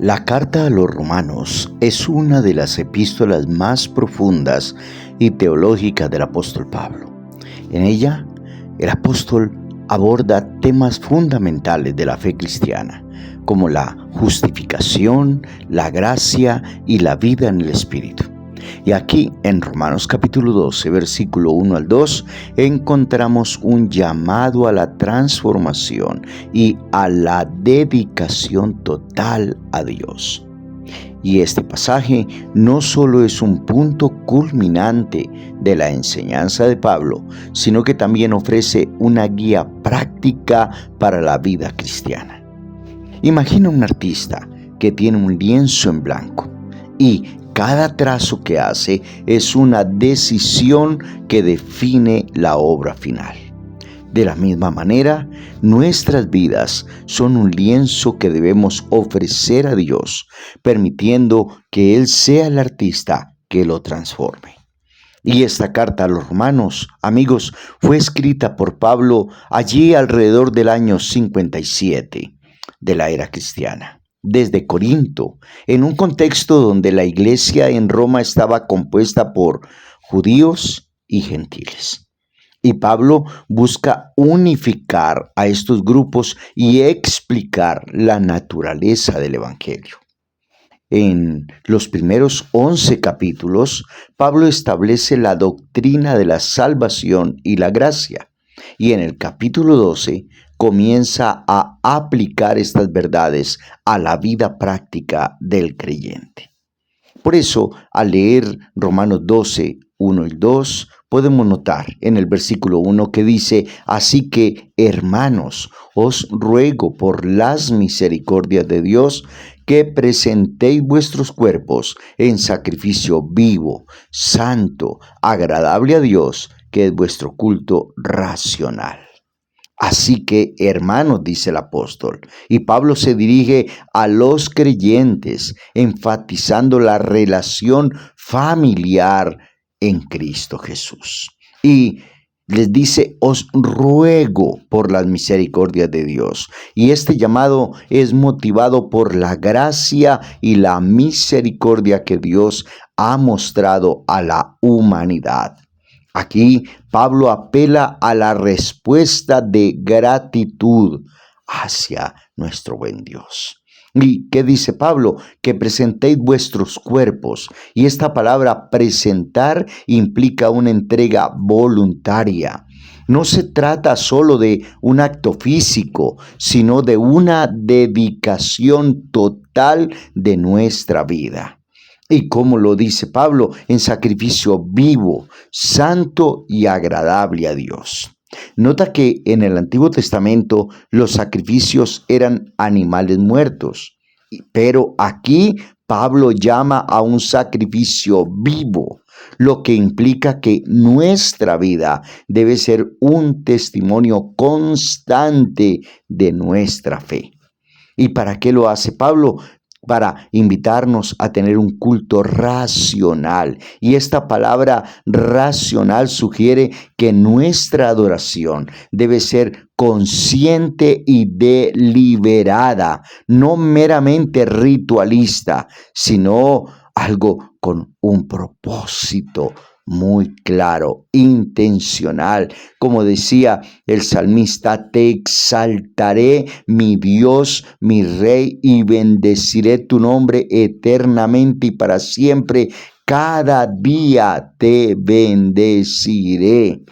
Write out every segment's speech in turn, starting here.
La carta a los Romanos es una de las epístolas más profundas y teológicas del apóstol Pablo. En ella, el apóstol aborda temas fundamentales de la fe cristiana, como la justificación, la gracia y la vida en el Espíritu. Y aquí, en Romanos capítulo 12, versículo 1 al 2, encontramos un llamado a la transformación y a la dedicación total a Dios. Y este pasaje no solo es un punto culminante de la enseñanza de Pablo, sino que también ofrece una guía práctica para la vida cristiana. Imagina un artista que tiene un lienzo en blanco y cada trazo que hace es una decisión que define la obra final. De la misma manera, nuestras vidas son un lienzo que debemos ofrecer a Dios, permitiendo que Él sea el artista que lo transforme. Y esta carta a los Romanos, amigos, fue escrita por Pablo allí alrededor del año 57 de la era cristiana, desde Corinto, en un contexto donde la iglesia en Roma estaba compuesta por judíos y gentiles. Y Pablo busca unificar a estos grupos y explicar la naturaleza del Evangelio. En los primeros 11 capítulos, Pablo establece la doctrina de la salvación y la gracia. Y en el capítulo 12 comienza a aplicar estas verdades a la vida práctica del creyente. Por eso, al leer Romanos 12, 1 y 2, podemos notar en el versículo 1 que dice: así que, hermanos, os ruego por las misericordias de Dios que presentéis vuestros cuerpos en sacrificio vivo, santo, agradable a Dios, que es vuestro culto racional. Así que, hermanos, dice el apóstol, y Pablo se dirige a los creyentes, enfatizando la relación familiar en Cristo Jesús. Y les dice: os ruego por las misericordias de Dios. Y este llamado es motivado por la gracia y la misericordia que Dios ha mostrado a la humanidad. Aquí Pablo apela a la respuesta de gratitud hacia nuestro buen Dios. ¿Y qué dice Pablo? Que presentéis vuestros cuerpos. Y esta palabra presentar implica una entrega voluntaria. No se trata solo de un acto físico, sino de una dedicación total de nuestra vida. Y como lo dice Pablo, en sacrificio vivo, santo y agradable a Dios. Nota que en el Antiguo Testamento los sacrificios eran animales muertos, pero aquí Pablo llama a un sacrificio vivo, lo que implica que nuestra vida debe ser un testimonio constante de nuestra fe. ¿Y para qué lo hace Pablo? Para invitarnos a tener un culto racional. Y esta palabra racional sugiere que nuestra adoración debe ser consciente y deliberada, no meramente ritualista, sino algo con un propósito muy claro, intencional. Como decía el salmista: te exaltaré, mi Dios, mi Rey, y bendeciré tu nombre eternamente y para siempre. Cada día te bendeciré.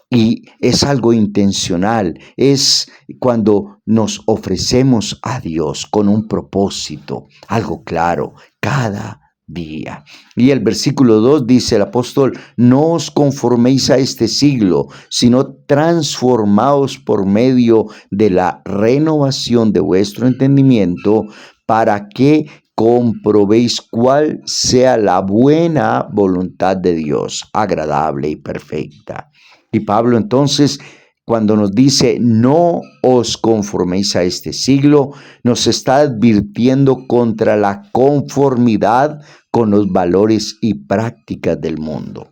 Y es algo intencional, es cuando nos ofrecemos a Dios con un propósito, algo claro, cada día. Y el versículo 2 dice el apóstol: no os conforméis a este siglo, sino transformaos por medio de la renovación de vuestro entendimiento, para que comprobéis cuál sea la buena voluntad de Dios, agradable y perfecta. Y Pablo entonces, cuando nos dice no os conforméis a este siglo, nos está advirtiendo contra la conformidad con los valores y prácticas del mundo.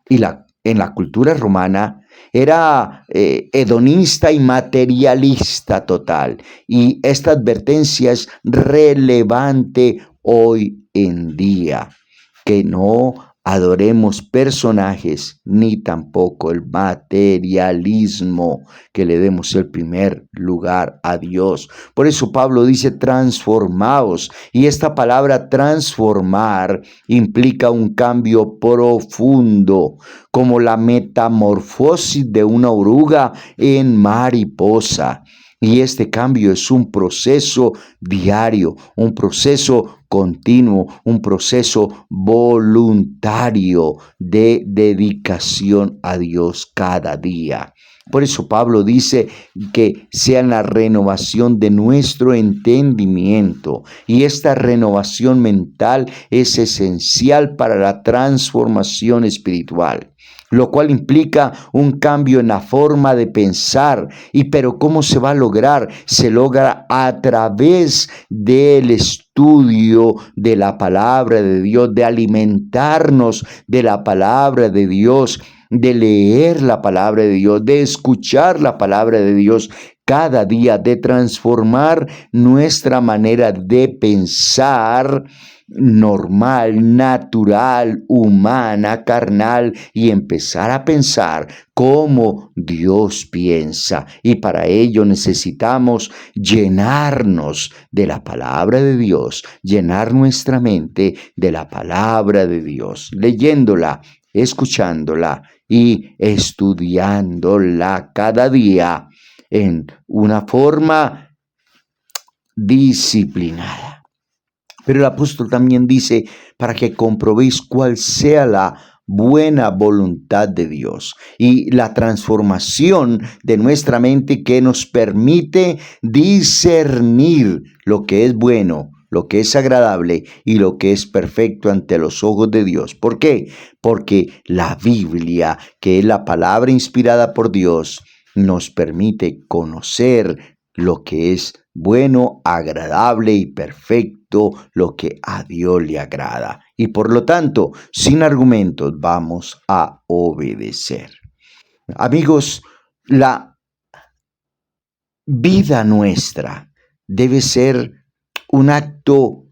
En la cultura romana, Era hedonista y materialista total. Y esta advertencia es relevante hoy en día, que no adoremos personajes ni tampoco el materialismo, que le demos el primer lugar a Dios. Por eso Pablo dice transformaos, y esta palabra transformar implica un cambio profundo, como la metamorfosis de una oruga en mariposa. Y este cambio es un proceso diario, un proceso continuo, un proceso voluntario de dedicación a Dios cada día. Por eso Pablo dice que sea la renovación de nuestro entendimiento, y esta renovación mental es esencial para la transformación espiritual, lo cual implica un cambio en la forma de pensar. Pero ¿cómo se va a lograr? Se logra a través del estudio de la palabra de Dios, de alimentarnos de la palabra de Dios, de leer la palabra de Dios, de escuchar la palabra de Dios cada día, de transformar nuestra manera de pensar normal, natural, humana, carnal, y empezar a pensar como Dios piensa. Y para ello necesitamos llenarnos de la palabra de Dios, llenar nuestra mente de la palabra de Dios, leyéndola, escuchándola y estudiándola cada día en una forma disciplinada. Pero el apóstol también dice, para que comprobéis cuál sea la buena voluntad de Dios, y la transformación de nuestra mente que nos permite discernir lo que es bueno, lo que es agradable y lo que es perfecto ante los ojos de Dios. ¿Por qué? Porque la Biblia, que es la palabra inspirada por Dios, nos permite conocer lo que es bueno, agradable y perfecto, lo que a Dios le agrada. Y por lo tanto, sin argumentos, vamos a obedecer. Amigos, la vida nuestra debe ser un acto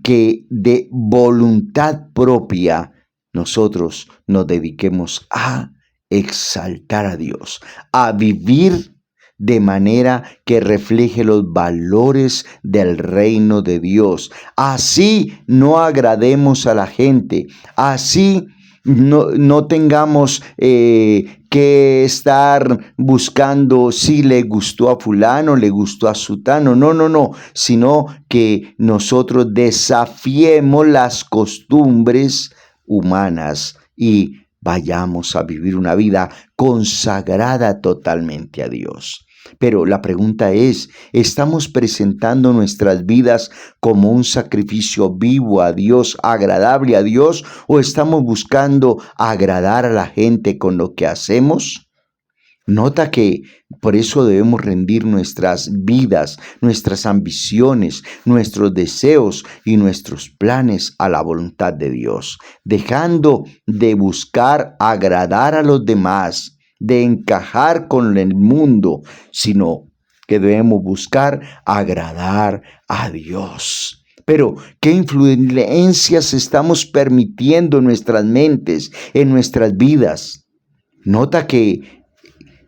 que de voluntad propia nosotros nos dediquemos a exaltar a Dios, a vivir de manera que refleje los valores del reino de Dios. Así no agrademos a la gente, así no tengamos que estar buscando si le gustó a fulano, le gustó a sutano, no, sino que nosotros desafiemos las costumbres humanas y vayamos a vivir una vida consagrada totalmente a Dios. Pero la pregunta es, ¿estamos presentando nuestras vidas como un sacrificio vivo a Dios, agradable a Dios, o estamos buscando agradar a la gente con lo que hacemos? Nota que por eso debemos rendir nuestras vidas, nuestras ambiciones, nuestros deseos y nuestros planes a la voluntad de Dios, dejando de buscar agradar a los demás, de encajar con el mundo, sino que debemos buscar agradar a Dios. Pero, ¿qué influencias estamos permitiendo en nuestras mentes, en nuestras vidas? Nota que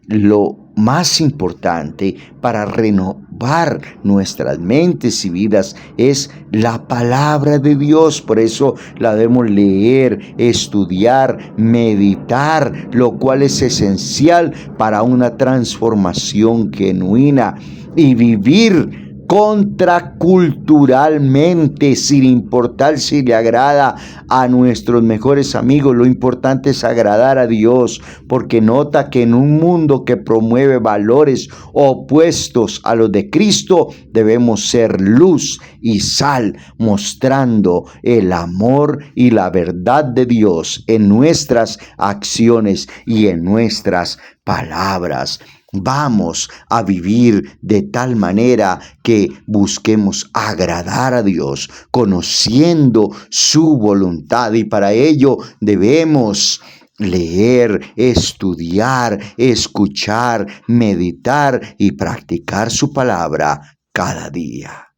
lo más importante para renovar nuestras mentes y vidas es la palabra de Dios. Por eso la debemos leer, estudiar, meditar, lo cual es esencial para una transformación genuina y vivir contraculturalmente, sin importar si le agrada a nuestros mejores amigos. Lo importante es agradar a Dios, porque nota que en un mundo que promueve valores opuestos a los de Cristo, debemos ser luz y sal, mostrando el amor y la verdad de Dios en nuestras acciones y en nuestras palabras. Vamos a vivir de tal manera que busquemos agradar a Dios, conociendo su voluntad, y para ello debemos leer, estudiar, escuchar, meditar y practicar su palabra cada día.